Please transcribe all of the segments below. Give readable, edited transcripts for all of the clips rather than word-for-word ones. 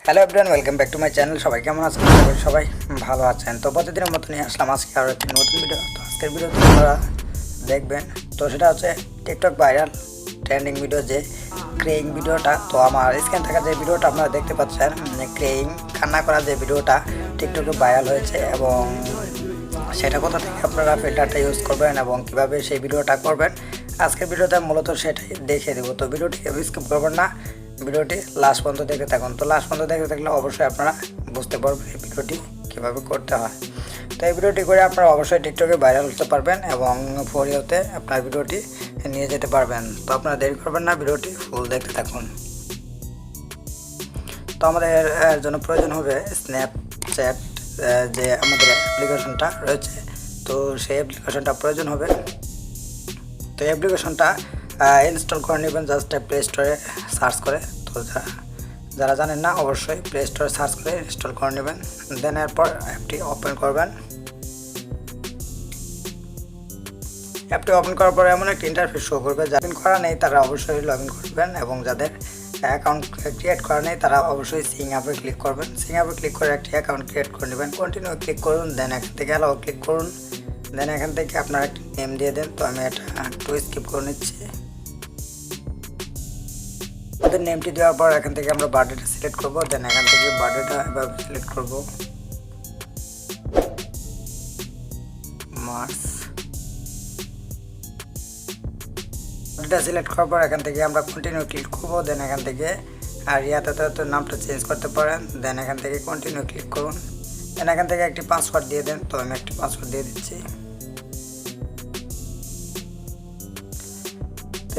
Hello everyone, welcome back to my channel. সবাই কেমন আছেন? সবাই ভালো আছেন? তো প্রতিদিনের মতো নিয়ে আসলাম আজকে আরও একটি নতুন ভিডিও। তো আজকের ভিডিওতে আপনারা দেখবেন, তো সেটা হচ্ছে টিকটক ভাইরাল ট্রেন্ডিং ভিডিও, যে ক্রেইং ভিডিওটা। তো আমার স্ক্রিন থাকা যে ভিডিওটা আপনারা দেখতে পাচ্ছেন, ক্রেইং কান্না করা যে ভিডিওটা টিকটকে ভাইরাল হয়েছে, এবং সেটা কোথা থেকে আপনারা ফিল্টারটা ইউজ করবেন এবং কীভাবে সেই ভিডিওটা করবেন, আজকের ভিডিওতে মূলত সেটাই দেখিয়ে দেবো। তো ভিডিওটিকে স্কিপ করবেন না, ভিডিওটি লাস্ট পর্যন্ত দেখে থাকুন। তো লাস্ট পর্যন্ত দেখে থাকলে অবশ্যই আপনারা বুঝতে পারবেন এই ভিডিওটি কীভাবে করতে হয়। তো এই ভিডিওটি করে আপনারা অবশ্যই টিকটকে ভাইরাল হতে পারবেন এবং ফরিওতে আপনার ভিডিওটি নিয়ে যেতে পারবেন। তো আপনারা দেরি করবেন না, ভিডিওটি ফুল দেখতে থাকুন। তো আমাদের এর জন্য প্রয়োজন হবে স্ন্যাপচ্যাট, যে আমাদের অ্যাপ্লিকেশনটা রয়েছে, তো সেই অ্যাপ্লিকেশনটা প্রয়োজন হবে। তো এই অ্যাপ্লিকেশনটা ইনস্টল করে নেবেন জাস্ট প্লে স্টোরে সার্চ করে। তো যারা জানেন না, অবশ্যই প্লে স্টোরে সার্চ করে ইনস্টল করে নেবেন। দেন এরপর অ্যাপটি ওপেন করবেন। অ্যাপটি ওপেন করার পরে এমন একটি ইন্টারফেস শো করবে। যারা লগ ইন করা নেই তারা অবশ্যই লগ ইন করবেন, এবং যাদের অ্যাকাউন্ট ক্রিয়েট করা নেই তারা অবশ্যই সিং আপে ক্লিক করবেন। সিং আপে ক্লিক করে একটি অ্যাকাউন্ট ক্রিয়েট করে নেবেন। কন্টিনিউ ক্লিক করুন, দেন এখান থেকে অ্যালাউ ক্লিক করুন। দেন এখান থেকে আপনার একটি নেম দিয়ে দেন। তো আমি এটা একটু স্কিপ করে নিচ্ছি। ওদের নেমটি দেওয়ার পর এখান থেকে আমরা বার্থডেটা সিলেক্ট করবো। দেন এখান থেকে বার্থডেটা এভাবে সিলেক্ট করবো, মার্চ। বার্থডেটা সিলেক্ট করার পর এখান থেকে আমরা কন্টিনিউ ক্লিক করবো। দেন এখান থেকে আর ইয়াতে তো নামটা চেঞ্জ করতে পারেন। দেন এখান থেকে কন্টিনিউ ক্লিক করুন। দেন এখান থেকে একটি পাসওয়ার্ড দিয়ে দেন। তো আমি একটি পাসওয়ার্ড দিয়ে দিচ্ছি।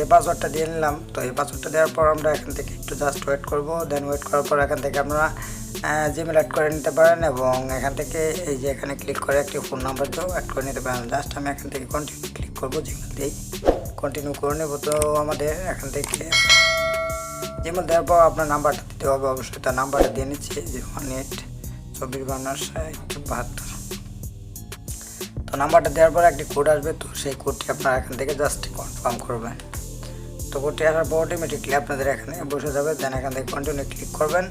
এই পাসওয়ার্ডটা দিয়ে নিলাম। তো এই পাসওয়ার্ডটা দেওয়ার পর আমরা এখান থেকে একটু জাস্ট ওয়েট করব। দেন ওয়েট করার পর এখান থেকে আপনারা জিমেল অ্যাড করে নিতে পারেন, এবং এখান থেকে এই যে এখানে ক্লিক করে একটি ফোন নাম্বার দিয়েও অ্যাড করে নিতে পারেন। জাস্ট আমি এখান থেকে কন্টিনিউ ক্লিক করব, জিমেল দিয়েই কন্টিনিউ করে নেব। তো আমাদের এখান থেকে জিমেল দেওয়ার পর আপনার নাম্বারটা দিতে হবে অবশ্যই। তার নাম্বারটা দিয়ে নিচ্ছি, 018245272। তো নাম্বারটা দেওয়ার পর একটি কোড আসবে। তো সেই কোডটি আপনারা এখান থেকে জাস্ট কনফার্ম করবেন। তো কোডটি আসার পর অটোমেটিকলি আপনাদের এখানে বসে যাবে। দেন এখান থেকে কন্টিনিউ ক্লিক করবেন।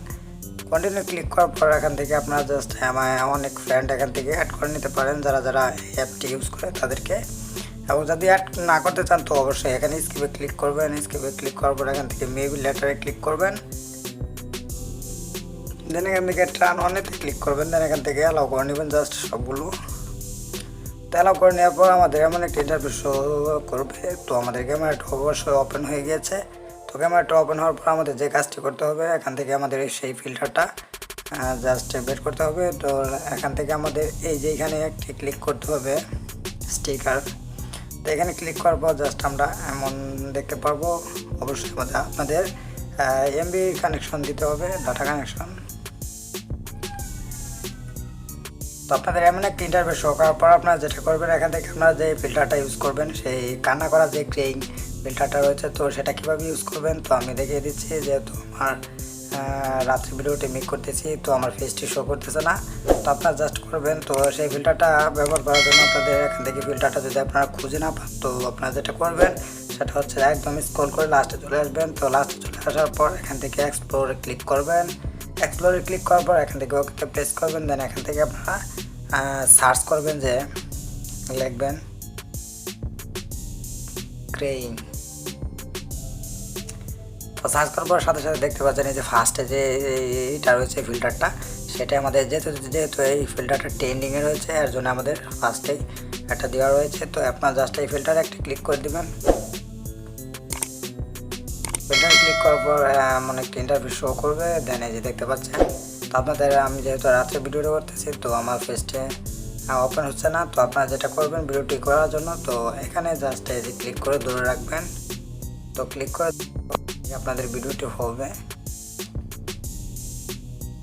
কন্টিনিউ ক্লিক করার পর এখান থেকে আপনারা জাস্ট অনেক ফ্রেন্ড এখান থেকে অ্যাড করে নিতে পারেন, যারা এই অ্যাপটি ইউজ করে তাদেরকে। এবং যদি অ্যাড না করতে চান তো অবশ্যই এখানে স্কিপে ক্লিক করবেন। স্কিপে ক্লিক করার পর এখান থেকে মেবি লেটারে ক্লিক করবেন। দেন এখান থেকে টার্ন অনেতে ক্লিক করবেন। দেন এখান থেকে অ্যালাউ করে নেবেন জাস্ট সবগুলো। অ্যালাউ করে নেওয়ার পর আমাদের এমন একটা ইন্টারফেস শো করবে। তো আমাদের ক্যামেরাটা অবশ্যই ওপেন হয়ে গিয়েছে। তো ক্যামেরাটা ওপেন হওয়ার পর আমাদের যে কাজটি করতে হবে, এখান থেকে আমাদের সেই ফিল্টারটা জাস্ট বের করতে হবে। তো এখান থেকে আমাদের এই যে এখানে একটি ক্লিক করতে হবে স্টিকার। তো এখানে ক্লিক করার পর জাস্ট আমরা এমন দেখতে পারবো। অবশ্যই আপনাদের এমবি কানেকশন দিতে হবে, ডাটা কানেকশন। তো আপনাদের এমন একটা ইন্টারফেস শো করার পর আপনারা যেটা করবেন, এখান থেকে আপনারা যে ফিল্টারটা ইউজ করবেন, সেই কান্না করা যে ক্রেইং ফিল্টারটা রয়েছে, তো সেটা কীভাবে ইউজ করবেন তো আমি দেখিয়ে দিচ্ছি। যেহেতু আমার রাত্রি ভিডিওটি মেক করতেছি, তো আমার ফেসটি শো করতেছে না। তো আপনারা জাস্ট করবেন, তো সেই ফিল্টারটা ব্যবহার করার জন্য আপনাদের এখান থেকে ফিল্টারটা যদি আপনারা খুঁজে না পান, তো আপনারা যেটা করবেন সেটা হচ্ছে একদম স্ক্রল করে লাস্টে চলে আসবেন। তো লাস্টে চলে আসার পর এখান থেকে এক্সপ্লোরে ক্লিক করবেন। এক্সপ্লোরে ক্লিক করার পর এখান থেকে ওকে প্রেস করবেন। দেন এখান থেকে আপনারা সার্চ করবেন, যে লিখবেন ক্রেইং। তো সার্চ করার পর সাথে সাথে দেখতে পাচ্ছেন এই যে ফার্স্টে যে এইটা রয়েছে ফিল্টারটা, সেটা আমাদের যেহেতু এই ফিল্টারটা ট্রেন্ডিংয়ে রয়েছে, এর জন্য আমাদের ফার্স্টেই একটা দেওয়া রয়েছে। তো আপনার জাস্ট এই ফিল্টারে একটা ক্লিক করে দেবেন। ফিল্টার ক্লিক করার পর এমন একটা ইন্টারফেস শো করবে। দেন এই যে দেখতে পাচ্ছেন। তো আপনাদের আমি যেহেতু রাত্রে ভিডিওটা করতেছি, তো আমার ফেসটে ওপেন হচ্ছে না। তো আপনারা যেটা করবেন ভিডিওটি করার জন্য, তো এখানে জাস্ট এই যে ক্লিক করে ধরে রাখবেন। তো ক্লিক করে আপনাদের ভিডিওটি হবে।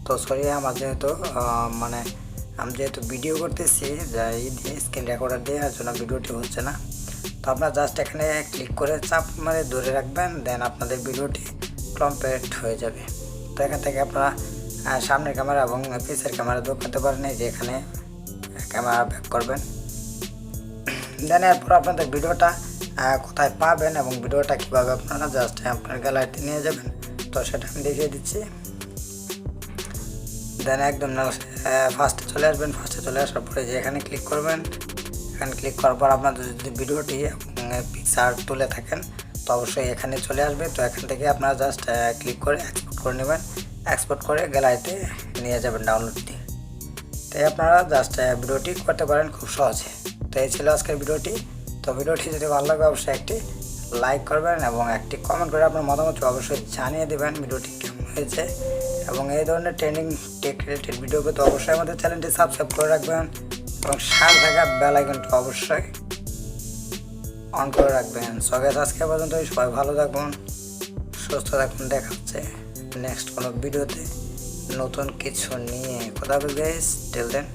তো সরি, আমার যেহেতু আমি যেহেতু ভিডিও করতেছি স্ক্রিন রেকর্ডার দিয়ে, এর জন্য ভিডিওটি হচ্ছে না। তো আপনারা জাস্ট এখানে ক্লিক করে চাপ মারে ধরে রাখবেন। দেন আপনাদের ভিডিওটি কমপ্লিট হয়ে যাবে। তো এখান থেকে আপনারা সামনের ক্যামেরা এবং পিছের ক্যামেরা দূর করতে পারেন, এই যে এখানে ক্যামেরা ব্যাক করবেন। দেন এরপর আপনাদের ভিডিওটা কোথায় পাবেন এবং ভিডিওটা কীভাবে আপনারা জাস্ট আপনার গ্যালারিতে নিয়ে যাবেন, তো সেটা আমি দেখিয়ে দিচ্ছি। দেন একদম ফার্স্টে চলে আসবেন। ফার্স্টে চলে আসার পরে যে এখানে ক্লিক করবেন। এখানে ক্লিক করার পর আপনাদের যদি ভিডিওটি পিকচার তুলে থাকেন তো অবশ্যই এখানে চলে আসবে। তো এখান থেকে আপনারা জাস্ট ক্লিক করে এক্সপোর্ট করে নেবেন। এক্সপোর্ট করে গ্যালারিতে নিয়ে যাবেন ডাউনলোড দিয়ে। তাই আপনারা জাস্ট ভিডিওটি করতে পারেন খুব সহজে। তো এই ছিল আজকের ভিডিওটি। তো ভিডিওটি যদি ভালো লাগে অবশ্যই একটি লাইক করবেন এবং একটি কমেন্ট করে আপনার মতামত অবশ্যই জানিয়ে দেবেন ভিডিওটি কেমন হয়েছে। এবং এই ধরনের ট্রেন্ডিং টেক রিলেটেড ভিডিও পেতে অবশ্যই আমাদের চ্যানেলটি সাবস্ক্রাইব করে রাখবেন এবং সাথে থাকা বেল আইকনটি অবশ্যই অন করে রাখবেন। সো গাইস আজকে পর্যন্ত সবাই ভালো থাকুন, সুস্থ থাকুন। দেখা হচ্ছে নেক্সট কোনো ভিডিওতে নতুন কিছু নিয়ে। কথা বলবে গাইস, টিল দেন।